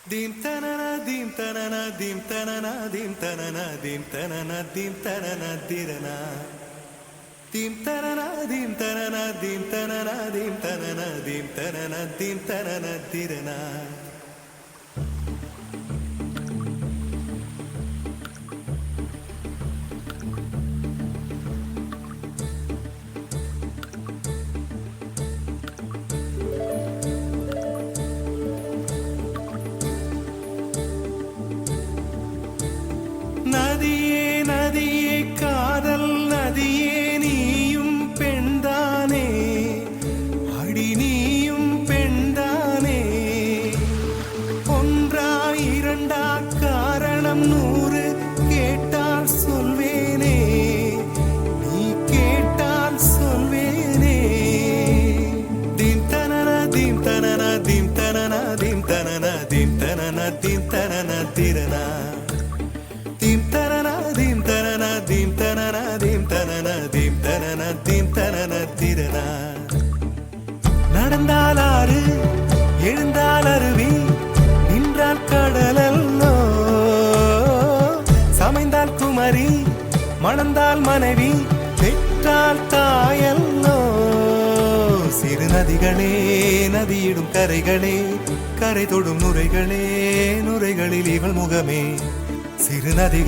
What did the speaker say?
Dim tanana dim tanana dim tanana dim tanana dim tanana dim tanana dirana dim tanana dim tanana dim tanana dim tanana dim tanana dim tanana dirana நதியே நதியே காதல் நதியே நீயும் பெண்தானே அடி நீயும் பெண்தானே ஒன்றா இரண்டா காரணம் 100 கேட்டால் சொல்வேனே நீ கேட்டால் சொல்வேனே தீம் தனன தீம் தனன தீம் தனன தீம் தனன தீம் தனன தீம் தனன திரனா Dim tanana dim tanana dim tanana dim tanana dim tanana dim tanana tirana நடந்தால் ஆறு எழுந்தால் அருவி நின்றால் கடலல்லோ சமைந்தால் குமரி மணந்தால் மனைவி பெற்றால் தாயல்லோ சிறு நதிகளே நதியிடும் கரைகளே கரை தொடும் நுரைகளே நுரைகளில் இவள் முகமே சிறு நதிகள்